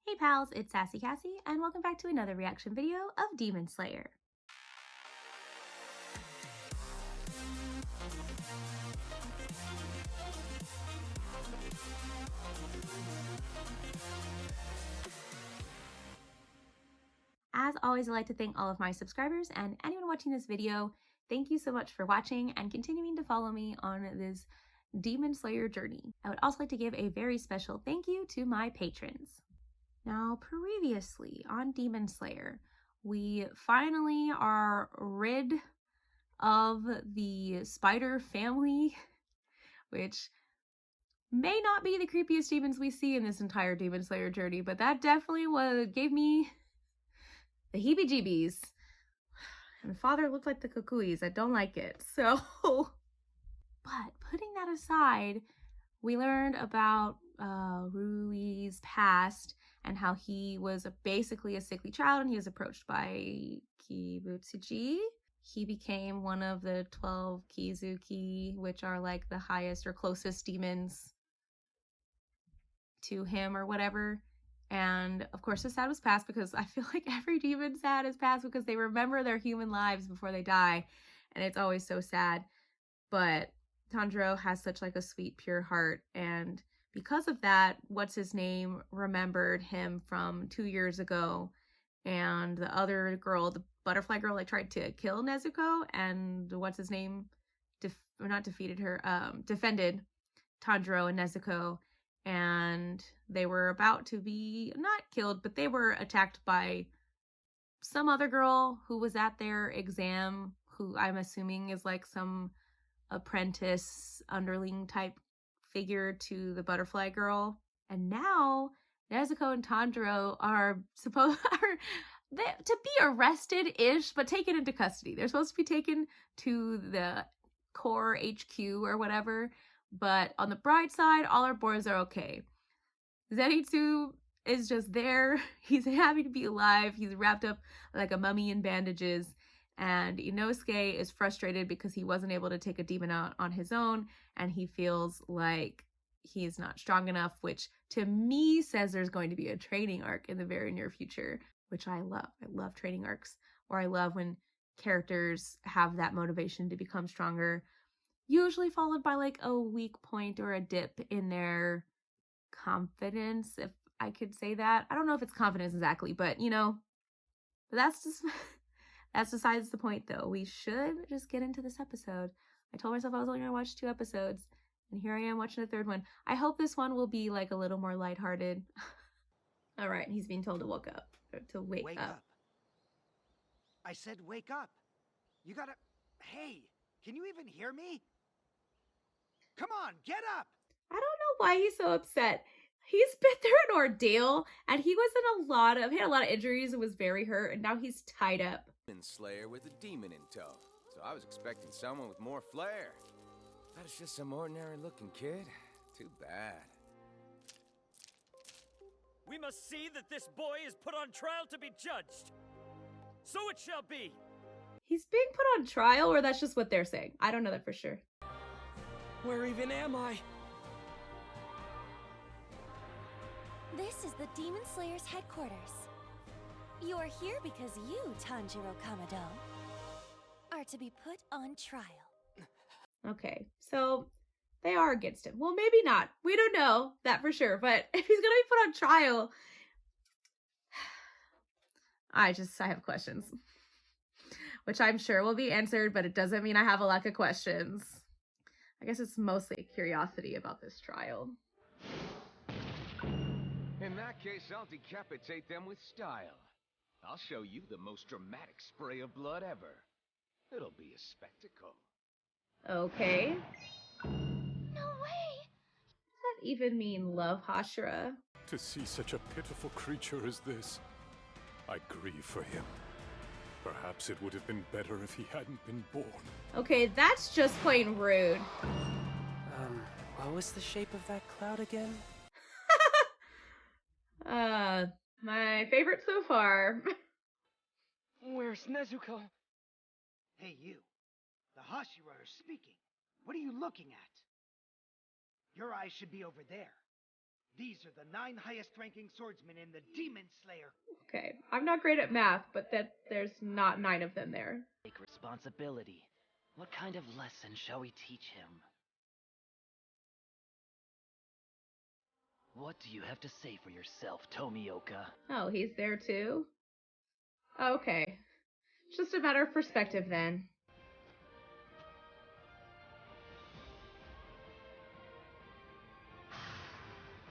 Hey pals, it's Sassy Cassie, and welcome back to another reaction video of Demon Slayer. As always, I'd like to thank all of my subscribers and anyone watching this video. Thank you so much for watching and continuing to follow me on this Demon Slayer journey. I would also like to give a very special thank you to my patrons. Now, previously on Demon Slayer, we finally are rid of the spider family, which may not be the creepiest demons we see in this entire Demon Slayer journey, but that definitely gave me the heebie-jeebies. And father looked like the Kukuis. I don't like it. So, but putting that aside, we learned about Rui's past and how he was basically a sickly child and he was approached by Kibutsuji. He became one of the 12 Kizuki, which are like the highest or closest demons to him or whatever. And of course, the sad was past because I feel like every demon sad is past because they remember their human lives before they die. And it's always so sad. But Tanjiro has such like a sweet, pure heart. And because of that, what's his name remembered him from 2 years ago. And the other girl, the butterfly girl, like tried to kill Nezuko, and what's his name defended Tanjiro and Nezuko, and they were about to be not killed, but they were attacked by some other girl who was at their exam, who I'm assuming is like some apprentice underling type figure to the butterfly girl. And now Nezuko and Tanjiro are supposed to be arrested-ish, but taken into custody. They're supposed to be taken to the core HQ or whatever, but on the bright side, all our boys are okay. Zenitsu is just there. He's happy to be alive. He's wrapped up like a mummy in bandages. And Inosuke is frustrated because he wasn't able to take a demon out on his own, and he feels like he's not strong enough, which to me says there's going to be a training arc in the very near future, which I love. I love training arcs, or I love when characters have that motivation to become stronger, usually followed by like a weak point or a dip in their confidence, if I could say that. I don't know if it's confidence exactly, but but that's just that's besides the point though. We should just get into this episode. I told myself I was only gonna watch 2 episodes, and here I am watching the 3rd one. I hope this one will be like a little more lighthearted. All right, he's being told to wake up. I said wake up. You gotta... Hey, can you even hear me? Come on, get up! I don't know why he's so upset. He's been through an ordeal, and he had a lot of injuries and was very hurt, and now he's tied up. Demon Slayer with a demon in tow, so I was expecting someone with more flair. But it's just some ordinary looking kid. Too bad. We must see that this boy is put on trial to be judged. So it shall be. He's being put on trial, or that's just what they're saying. I don't know that for sure. Where even am I? This is the Demon Slayer's headquarters. You are here because you, Tanjiro Kamado, are to be put on trial. Okay, so they are against him. Well, maybe not. We don't know that for sure, but if he's gonna be put on trial, I have questions. Which I'm sure will be answered, but it doesn't mean I have a lack of questions. I guess it's mostly curiosity about this trial. In that case, I'll decapitate them with style. I'll show you the most dramatic spray of blood ever. It'll be a spectacle. Okay. No way! Does that even mean love Hashira? To see such a pitiful creature as this, I grieve for him. Perhaps it would have been better if he hadn't been born. Okay, that's just plain rude. What was the shape of that cloud again? My favorite so far. Where's Nezuko? Hey, you. The Hashira are speaking. What are you looking at? Your eyes should be over there. These are the 9 highest-ranking swordsmen in the Demon Slayer. Okay, I'm not great at math, but there's not 9 of them there. Take responsibility. What kind of lesson shall we teach him? What do you have to say for yourself, Tomioka? Oh, he's there too? Okay. It's just a matter of perspective then.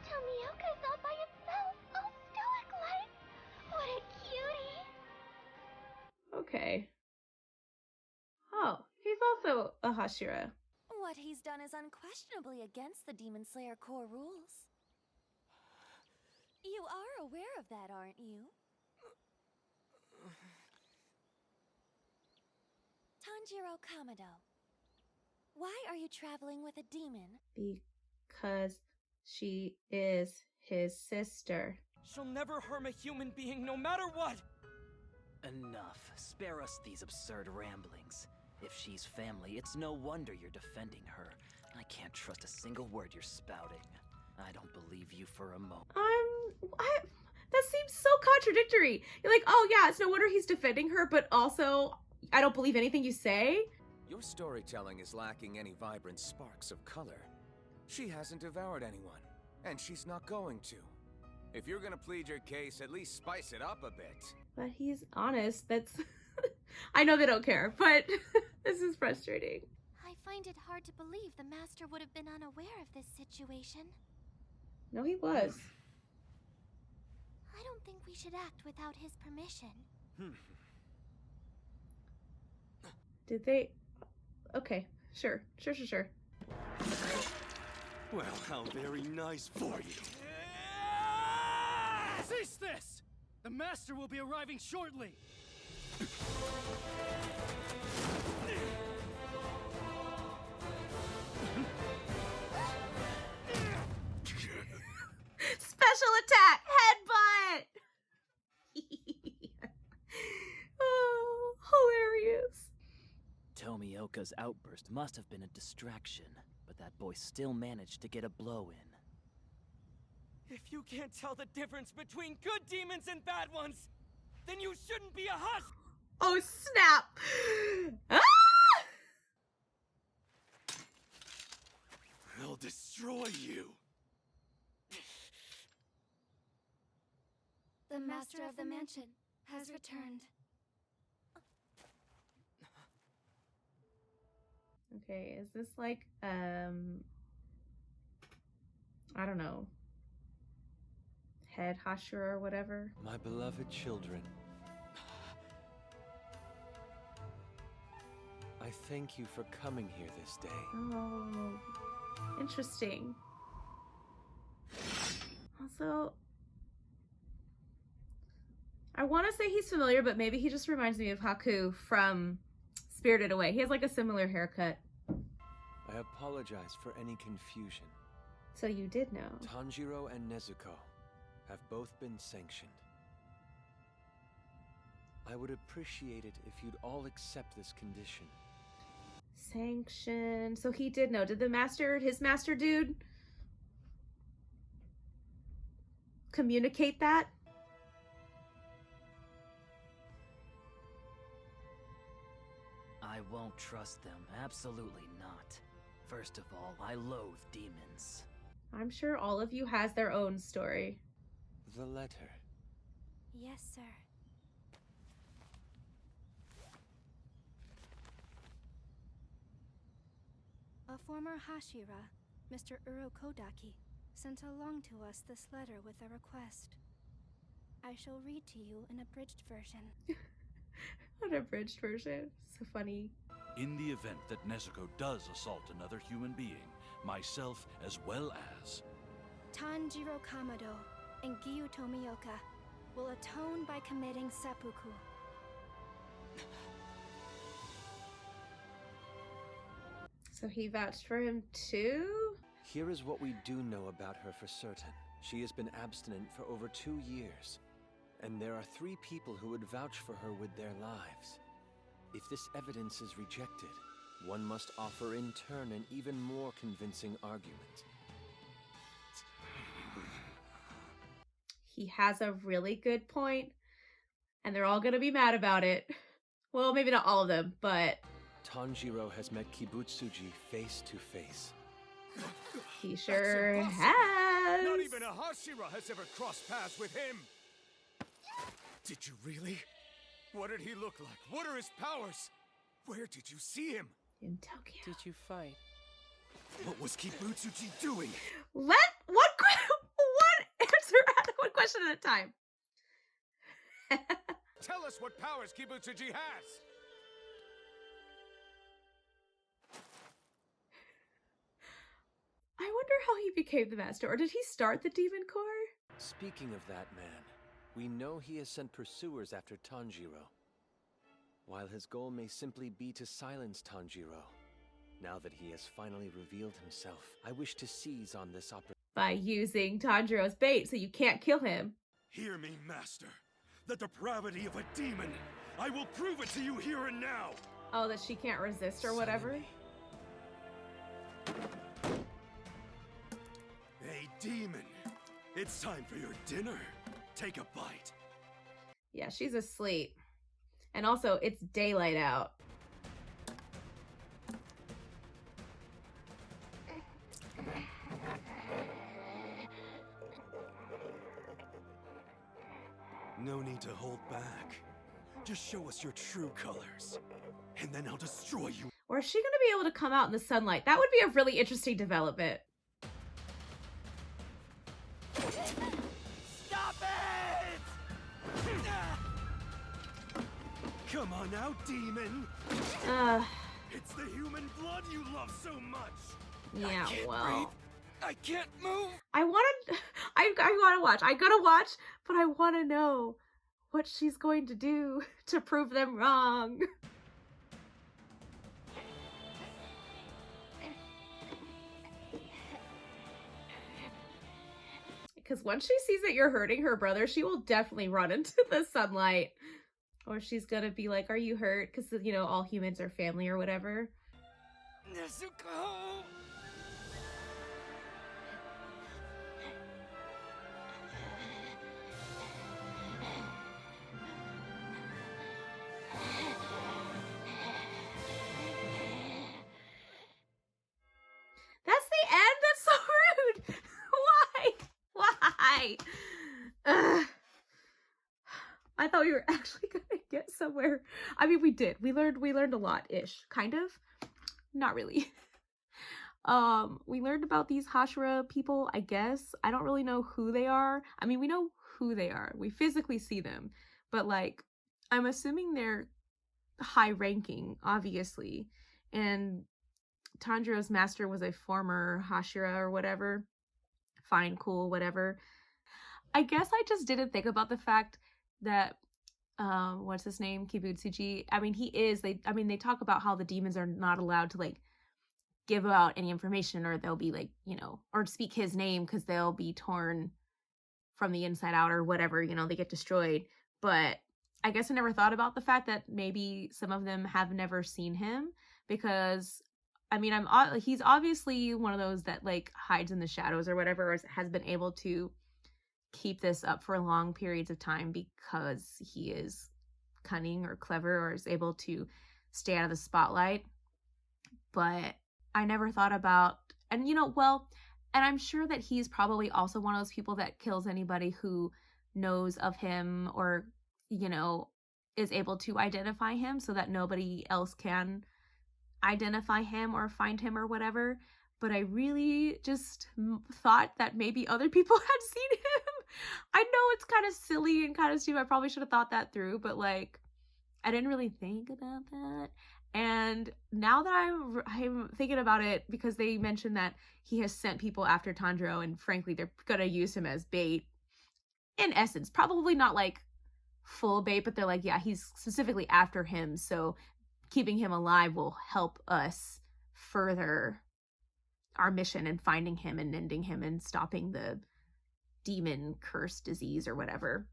Tomioka's all by himself, all stoic-like. What a cutie. Okay. Oh, he's also a Hashira. What he's done is unquestionably against the Demon Slayer core rules. You are aware of that, aren't you? Tanjiro Kamado, why are you traveling with a demon? Because she is his sister. She'll never harm a human being, no matter what! Enough. Spare us these absurd ramblings. If she's family, it's no wonder you're defending her. I can't trust a single word you're spouting. I don't believe you for a moment. That seems so contradictory. You're like, oh yeah, it's no wonder he's defending her, but also, I don't believe anything you say. Your storytelling is lacking any vibrant sparks of color. She hasn't devoured anyone, and she's not going to. If you're gonna plead your case, at least spice it up a bit. But he's honest. That's... I know they don't care, but this is frustrating. I find it hard to believe the Master would have been unaware of this situation. No, he was. I don't think we should act without his permission. Did they... Okay, sure. Well, how very nice for you. Cease this! The Master will be arriving shortly! Special attack! Headbutt! Oh, hilarious. Tomioka's outburst must have been a distraction, but that boy still managed to get a blow in. If you can't tell the difference between good demons and bad ones, then you shouldn't be a hush! Oh, snap! Ah! I'll destroy you. The Master of the Mansion has returned. Okay, is this like, I don't know, head Hashira or whatever? My beloved children, I thank you for coming here this day. Oh, interesting. Also, I want to say he's familiar, but maybe he just reminds me of Haku from Spirited Away. He has like a similar haircut. I apologize for any confusion. So you did know. Tanjiro and Nezuko have both been sanctioned. I would appreciate it if you'd all accept this condition. Sanction. So he did know. Did the master, his master dude, communicate that? I won't trust them, absolutely not. First of all, I loathe demons. I'm sure all of you has their own story. The letter. Yes, sir. A former Hashira, Mr. Urokodaki, sent along to us this letter with a request. I shall read to you an abridged version. An abridged version. So funny. In the event that Nezuko does assault another human being, myself as well as Tanjiro Kamado and Giyu Tomioka will atone by committing seppuku. So he vouched for him too? Here is what we do know about her for certain. She has been abstinent for over 2 years. And there are 3 people who would vouch for her with their lives. If this evidence is rejected, one must offer in turn an even more convincing argument. he has a really good point, and they're all gonna be mad about it. Well, maybe not all of them, but Tanjiro has met Kibutsuji face to face. he sure impossible. has. Not even a Hashira has ever crossed paths with him! Did you really? What did he look like? What are his powers? Where did you see him? In Tokyo. Did you fight? What was Kibutsuji doing? What answer one question at a time. Tell us what powers Kibutsuji has! I wonder how he became the master, or did he start the Demon Corps? Speaking of that man, we know he has sent pursuers after Tanjiro. While his goal may simply be to silence Tanjiro, now that he has finally revealed himself, I wish to seize on this opportunity. By using Tanjiro's bait so you can't kill him. Hear me, Master. The depravity of a demon. I will prove it to you here and now. Oh, that she can't resist or whatever? Hey, demon. It's time for your dinner. Take a bite. Yeah, she's asleep. And also, it's daylight out. No need to hold back. Just show us your true colors, and then I'll destroy you. Or is she going to be able to come out in the sunlight? That would be a really interesting development. Stop it! Come on now, demon. It's the human blood you love so much. Yeah, well. Breathe. I can't move. I want to watch. I'm going to watch, but I want to know what she's going to do to prove them wrong. Because once she sees that you're hurting her brother, she will definitely run into the sunlight. Or she's gonna be like, are you hurt? Because, you know, all humans are family or whatever. Nezuko! That's the end? That's so rude! Why? Ugh. I thought we were actually gonna get somewhere. I mean, we did. We learned a lot-ish. Kind of. Not really. We learned about these Hashira people, I guess. I don't really know who they are. I mean, we know who they are. We physically see them. But, like, I'm assuming they're high-ranking, obviously. And Tanjiro's master was a former Hashira or whatever. Fine, cool, whatever. I guess I just didn't think about the fact that, what's his name? Kibutsuji. I mean, they talk about how the demons are not allowed to, like, give out any information, or they'll be, like, you know, or speak his name because they'll be torn from the inside out or whatever, you know, they get destroyed. But I guess I never thought about the fact that maybe some of them have never seen him, because I mean, he's obviously one of those that, like, hides in the shadows or whatever, or has been able to keep this up for long periods of time because he is cunning or clever, or is able to stay out of the spotlight. But I never thought about, and you know, well, and I'm sure that he's probably also one of those people that kills anybody who knows of him, or, you know, is able to identify him so that nobody else can identify him or find him or whatever. But I really just thought that maybe other people had seen him. I know it's kind of silly and kind of stupid. I probably should have thought that through, but, like, I didn't really think about that. And now that I'm thinking about it, because they mentioned that he has sent people after Tanjiro, and frankly, they're gonna use him as bait. In essence, probably not like full bait, but they're like, yeah, he's specifically after him, so keeping him alive will help us further our mission in finding him and ending him and stopping the demon curse disease or whatever.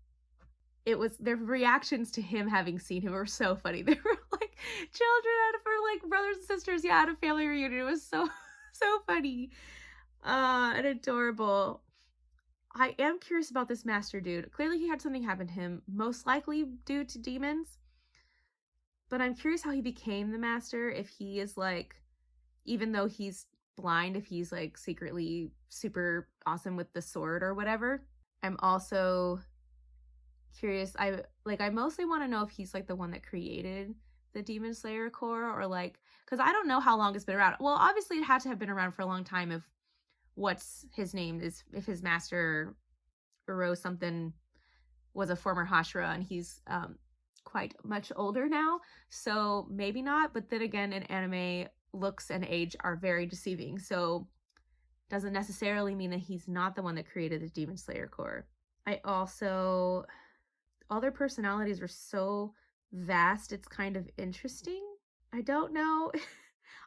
It was, their reactions to him having seen him were so funny. They were like children for, like, brothers and sisters, yeah, at a family reunion. It was so funny and adorable. I am curious about this master dude. Clearly he had something happen to him, most likely due to demons. But I'm curious how he became the master, if he is like, even though he's blind, if he's like secretly super awesome with the sword or whatever. I'm also curious, I mostly want to know if he's like the one that created the Demon Slayer Corps, or like, because I don't know how long it's been around. Well, obviously it had to have been around for a long time if what's his name is, if his master Uro something was a former Hashira and he's quite much older now, so maybe not. But then again, in anime, looks and age are very deceiving, so doesn't necessarily mean that he's not the one that created the Demon Slayer Corps. I also, all their personalities are so vast, it's kind of interesting. I don't know.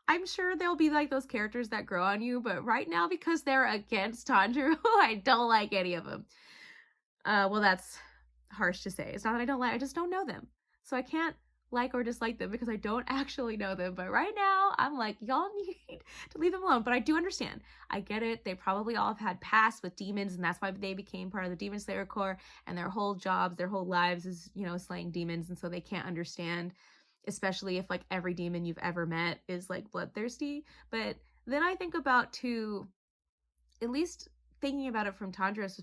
I'm sure there'll be like those characters that grow on you, but right now, because they're against Tanjiro, I don't like any of them. Well, that's harsh to say. It's not that I don't like, I just don't know them. So I can't like or dislike them because I don't actually know them. But right now, I'm like, y'all need to leave them alone. But I do understand. I get it. They probably all have had past with demons, and that's why they became part of the Demon Slayer Corps, and their whole jobs, their whole lives is, you know, slaying demons, and so they can't understand, especially if like every demon you've ever met is like bloodthirsty. But then I think about too, at least thinking about it from Tanjiro's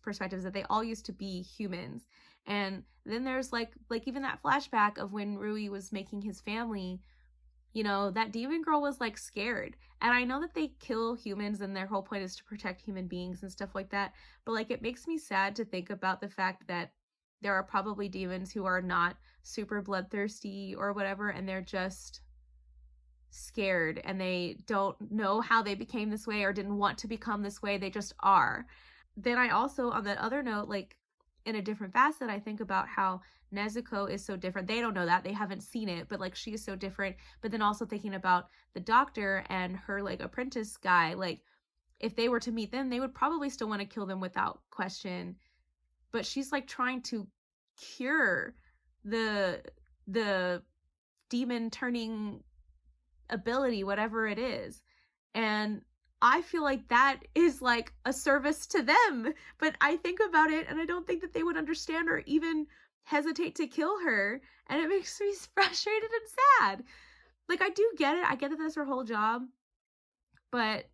perspective is that they all used to be humans. And then there's like even that flashback of when Rui was making his family, you know, that demon girl was like scared. And I know that they kill humans and their whole point is to protect human beings and stuff like that, but like it makes me sad to think about the fact that there are probably demons who are not super bloodthirsty or whatever, and they're just scared and they don't know how they became this way or didn't want to become this way. They just are. Then I also, on that other note, like in a different facet, I think about how Nezuko is so different. They don't know that. They haven't seen it, but like she is so different. But then also thinking about the doctor and her like apprentice guy, like if they were to meet them, they would probably still want to kill them without question. But she's like trying to cure the demon turning ability, whatever it is. And I feel like that is like a service to them. But I think about it and I don't think that they would understand or even hesitate to kill her. And it makes me frustrated and sad. Like, I do get it. I get that that's her whole job. But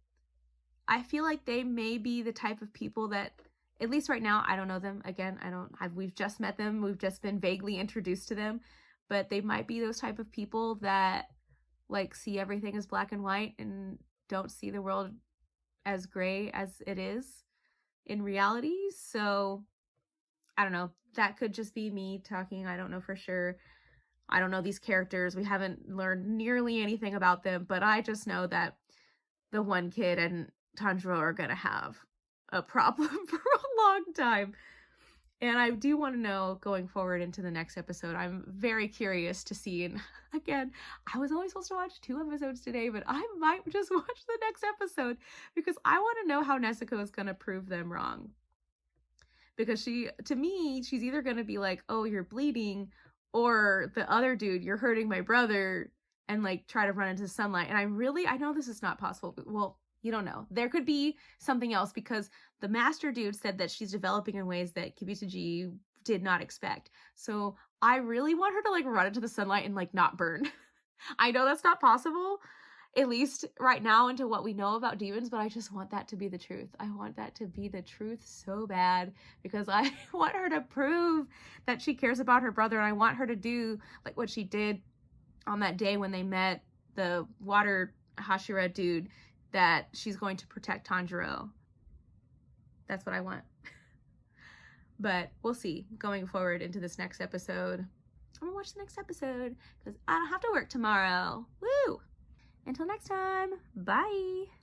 I feel like they may be the type of people that, at least right now, I don't know them. Again, we've just met them. We've just been vaguely introduced to them. But they might be those type of people that like see everything as black and white and don't see the world as gray as it is in reality. So I don't know. That could just be me talking. I don't know for sure. I don't know these characters. We haven't learned nearly anything about them, but I just know that the one kid and Tanjiro are gonna have a problem for a long time. And I do want to know going forward into the next episode. I'm very curious to see. And again, I was only supposed to watch 2 episodes today, but I might just watch the next episode because I want to know how Nezuko is going to prove them wrong. Because to me, she's either going to be like, oh, you're bleeding, or the other dude, you're hurting my brother, and like try to run into the sunlight. And I know this is not possible, but well, you don't know. There could be something else because the master dude said that she's developing in ways that Kibutsuji did not expect. So I really want her to like run into the sunlight and like not burn. I know that's not possible, at least right now into what we know about demons, but I just want that to be the truth. I want that to be the truth so bad because I want her to prove that she cares about her brother, and I want her to do like what she did on that day when they met the water Hashira dude, that she's going to protect Tanjiro. That's what I want. But we'll see going forward into this next episode. I'm gonna watch the next episode because I don't have to work tomorrow. Woo! Until next time, bye!